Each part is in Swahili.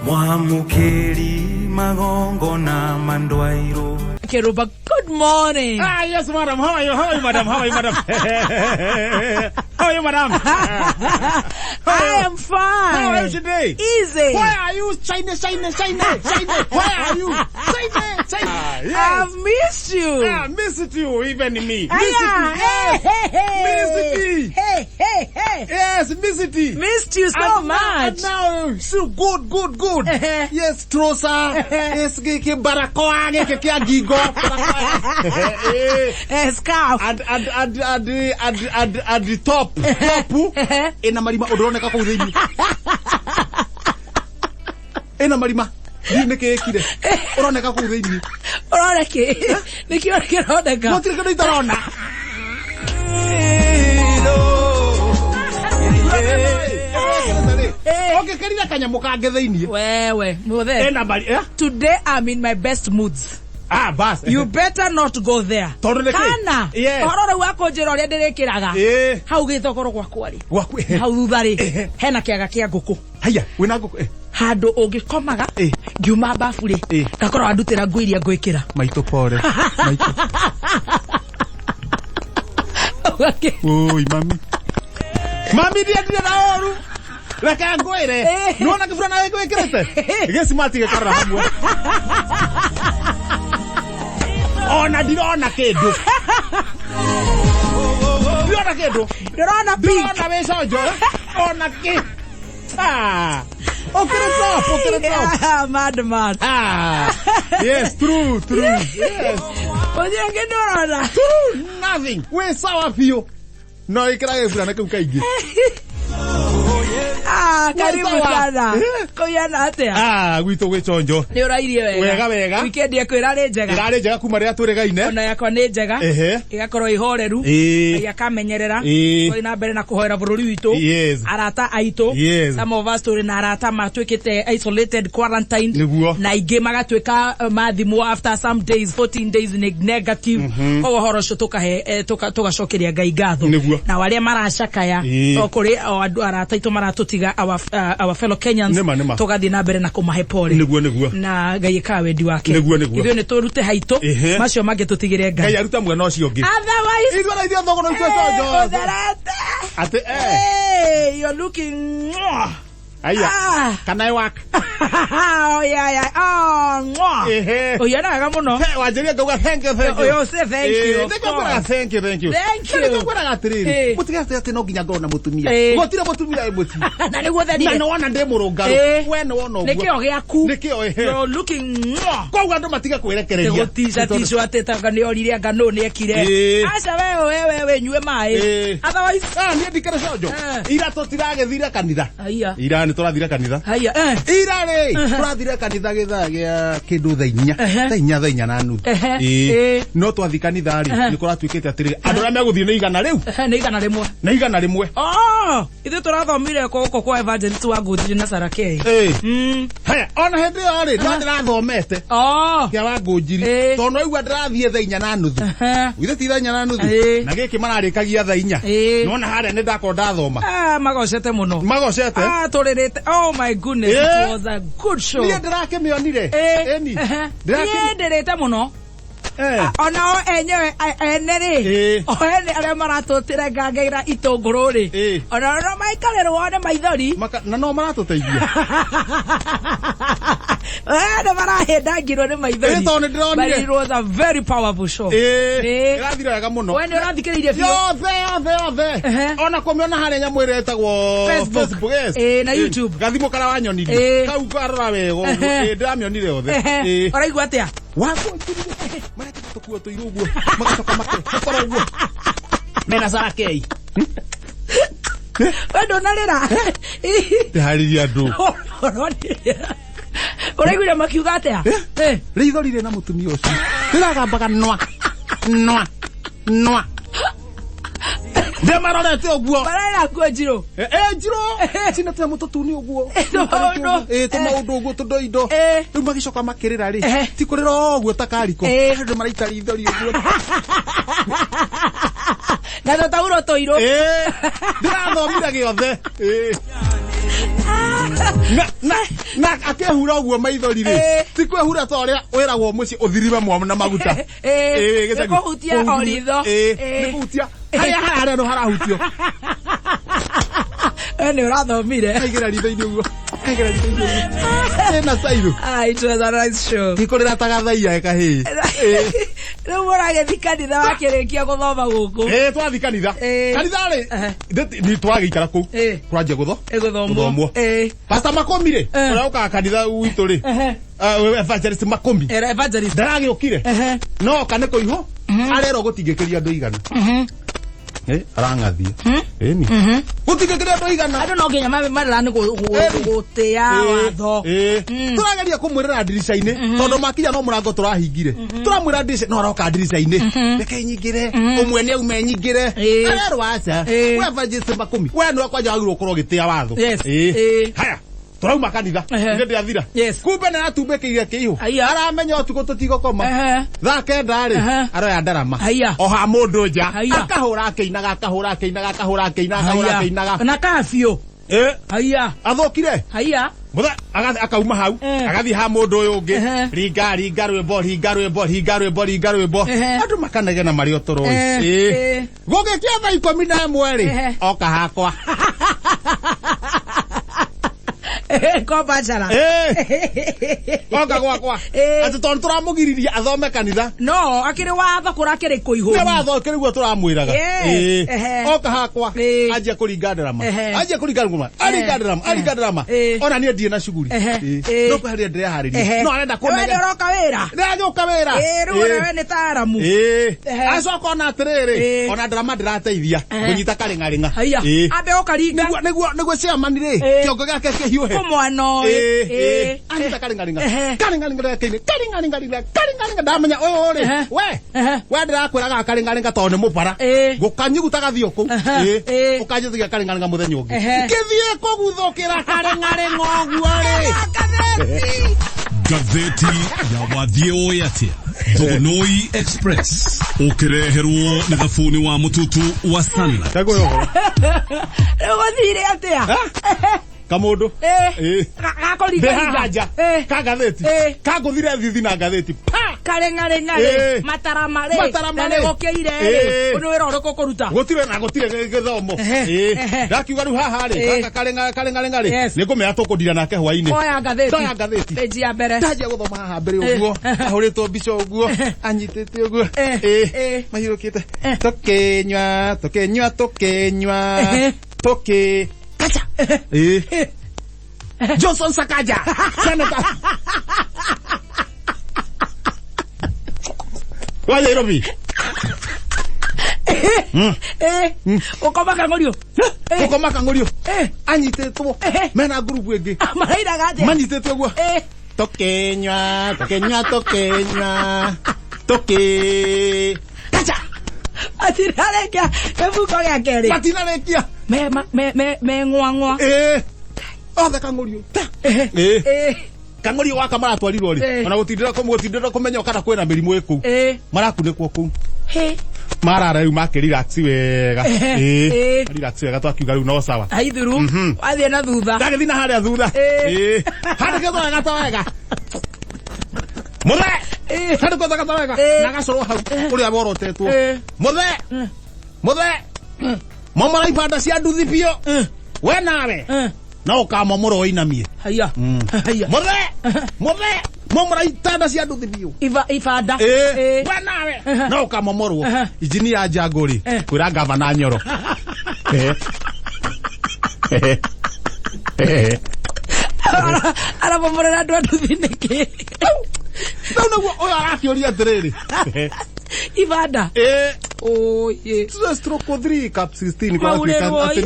Mwamukeri magongo na mandwairo. Keruba, good morning. Yes, madam. How are you? How are you, madam? How are you, madam? How are you, madam? I am fine. How are you today? Easy. Why are you China? Why are you China? Yes. I've missed you. Missed you, even me. Hey. Yes, missed you. Missed you so much. And now, so good. Yes, Trosa. Yes, ke barakoa, ke agigo. Scarf. At the top. Ena marima odroneka ko thini. Ena marima. Dime ke ekire. Oroneka ko thini. Oroneke. Niki oroneka. Motire ko itarona. Okay, kerida kanyamo kage thini. Wewe, mothe. Ena bali, Today I'm in my best moods. Bas. You better not go there. Kana. Ororo wako njira uria ndirikiraga. Hau githogoro gwakwa ri. Hau thutha ri. Hena kiaga kia nguku. Haya, wina nguku. Handu ungikomaga. Ngiuma bafu ri. Ngakora andutira ngui iria ngwikira. Maito pore. Maito. Okay. Oi, mami. Mami dia na oru. Reka ngoire. Nuona kifurana wewe kwekirete. Gesi mati ke karra hamwe. Ona dirona kedo. Dirona kedo. Dirona besojo. Ona ke. Okay, top. Mad. Yes, true. Yes. Oye, que no. True, nothing. We sawa pio. No ikrae fulana kukaigi. Karibu sana. Koyana atia. Gwito gwechonjo. Ni urairie wega. Wega. Weekend yako irari njega. Irari njega kuma ria turegaine. Ona yako ni njega. Igakorwo ihoreru. Igakamenyerera. Koi na mbere na kuhoera bururi witu. Arata aitu. Some of us turi na arata matwikite isolated quarantine. Na ingi magatwika mathimu after some days 14 days negative. Kowo horosho tukahe tugacokeria Ngai ngatho. Na waria maracakaya okuri arata itu maratutiga our fellow Kenyans tugathi na mbere na kumahe pole na Ngai ka wendi wake ithuĩ nĩ tũrute haitũ macio mangĩ tũtigire Ngai aruta mwena ũcio ũngĩ otherwise ithuĩ ithio thogora icio cionjo ate you're looking aya can I work oh yeah oh yana ga muno wajeria ngauga thank you oh say thank you thank you ngauga atiriri mutigate ati no nginya ngona mutumia gotire mutumia muti na niguo theni na wona ndi murungaru we no wona uguo nikio giaku nikio you're looking kwa ndo matiga kwerekereria tisho atetaga ni orire ngano ni ekire aca wewe nyue mai otherwise ni ndikere cojo ira totiragethira kanitha ira turathire kanitha haya irare turathire kanitha githa gia kindu tha inya na nuthu no twathi kanitha ri ni kuratwikite atiri andu ra meguthie ni igana riu ni igana rimwe ithu turathomire koko kwa evangelist wa Ngũnjiri na Sarakei haya ona hindi yo ri ndirathomete kia wa Ngũnjiri tono igua ndirathie tha inya na nuthu ithu ti tha inya na nuthu na giki mararikagia tha inya nona haria ni ndako ndathoma magocete muno turire oh my goodness, it was a good show. Ni ndirake mionire. Eni. Ndirete muno. Ona o enyewe eneri. O ene ale maratutire ngangeira itunguru ri. Ona no maikarero wone maithori. Na no maratuteithia. No marahenda ngiro ni maithori. But it was a very powerful show. Irathire wega muno. Wene urathikiririe bio. Yothe. Ona komiona haria nyamwire etagwo Facebook na YouTube. Gathimo kara wanyonire. Kau karora wego. Ndiramionire othe. Oraigua atia? Wako mareke tukuo tuiruguo. Magacoka makora uguo. Mena Sarakei. Wendo narira. Ndihariria andu. Uraigua makiuga atia? Rithorire na mutumia ucio. Ndiragambaga noa. Demarorete oguo. Barara kwa Njiro. Njiro. Sina tena mutotuni oguo. Tumaundu oguo tundoindo. Riu magicoka makirira ri. Ti kurira oguo takariko. Ndu maraita rithori oguo. Na tauro toiro. Ndirathomire giothe. na akehura uguo maithori ri ti kwehura ta uria wiragwo muci uthiribe mwamu na maguta giko hutia olitho hutia haya no harahutio ene urathomire aigira ritho-ini uguo na sairu it was a nice show ikorera tagathaia ekahi no murage kanitha wakirikia guthoma guku twathi kanitha ri ni twagikara ku twanjia guthomwo pastor Makomire uria ukaga kanitha witu ri evangelist Makombi ndaragiukire no kane kuiho arero gutingikiria andu igana arangathia ni gutingikiria andu igana andu no nginya marira ni gutia watho turageria kumwirira ndirisha-ini tondu makinya no murango turahingire turamwira ndirisha no aroka ndirisha-ini reke nyingire umwe ni ume nyingire arero aca we evangelist Makombi we no kwanja wagirwo kurwo gitia watho haya turauma kanitha ngende athira kumbe na atumbĩkĩire kĩihu aramenya ũtukũ tũtigũkoma thaa kenda rĩ aroya ndarama oha mũndũ nja akahũra akĩinaga na kafio athũkire muthe akauma hau agathi ha mũndũ ũyũ ũngĩ ringa rwĩmbo andũ makanegena marĩ o tũrũi gũgĩkia thaa 11 rĩ oka hakwa kopa chala oka gwakwa ati tondu turamugiriria athome kanitha no akiri watho kurakiri kuihu ni watho kiriguo turamwiraga oka hakwa anjia kuringa ndarama aringa ona nie ndie na shuguri no kwaria ndire hariria no arenda kumenya roka wira ndanyoka wira ruwe ni taramu acoka ona atiriri ona ndarama ndirateithia kunyita karingaringa abe okaringa niguo ciamani ri kiongo giake kihiuhe mwana anita karingaringa ndamenya uyu ri we ndirakwiraga karingaringa tondu mubara gukanyugutaga thio ku ukanjithiga karingaringa muthenya ungi kithie kuguthukira karingaringa uguo ri Gazeti ya Wathie Oyatia Donoi Express ukireherwo ni thabuni wa mututu wa Sanla Wathire atia kamundu gakoringa kagatheti kaguthire thithi na gatheti karengarenga mataramare na gokeire uno wera uriko kuruta gutire githomo ndakiuga ru haha ri karengarenga ri nikumea tukundira nake hwaini oya gatheti peji ya mbere tajia guthoma haha mbere uguo ahuritwo mbica uguo anyitete uguo mahirukite tukenywa kacha Johnson Sakaja Senator wale Robi ukoma kangorio anyitetwo mena group ege maraira gaje manyitetwo uguo tukenywa kacha atirarekia ebuko ya keri atirarekia me ngwangwa othe kangorio kangorio waka maratwarirwo ri ona gutindira kumenya kana kwena mirimu iku marakunekwo ku marara riu makirirax wega relax wega twakiuga riu no sawa aithuru wathie na thutha ndagithi na haria thutha hadi ketho gata wega muthe hadi ketho gata wega na gacoro hau uria borotetwo muthe mama ipanda cia nduthi pio we nawe na ukamomora oinamie haya muthe mama ipanda cia nduthi pio ifada we nawe na ukamomorwo injini ya Jagori kwira gavana Nyoro ara bomora nduthi niki naguo oyo arakioria atiriri ifada oye stroke 3 cap 16 kwa Afrika ati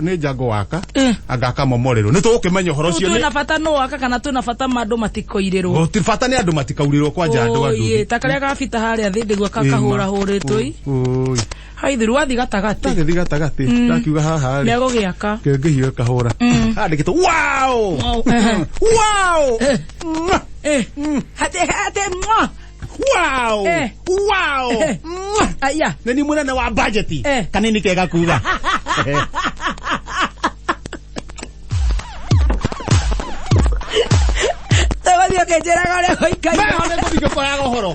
ni jago waka agaka momorero ni tukimenya horo cio ni tunafata no waka kana tunafata mandu matikoirirwo gutifata ni andu matikauriro kwa jandu andu oye takaria gafita haria thindi gwa kakahura huritwi oye haithiru wathi gatagati ndakiuga haha ri nego giaka ngihio kahura andikito wow hate wow aya nani munene wa budget kanini kega kuga ke jera gare hoika me one ko dikko ya gohoro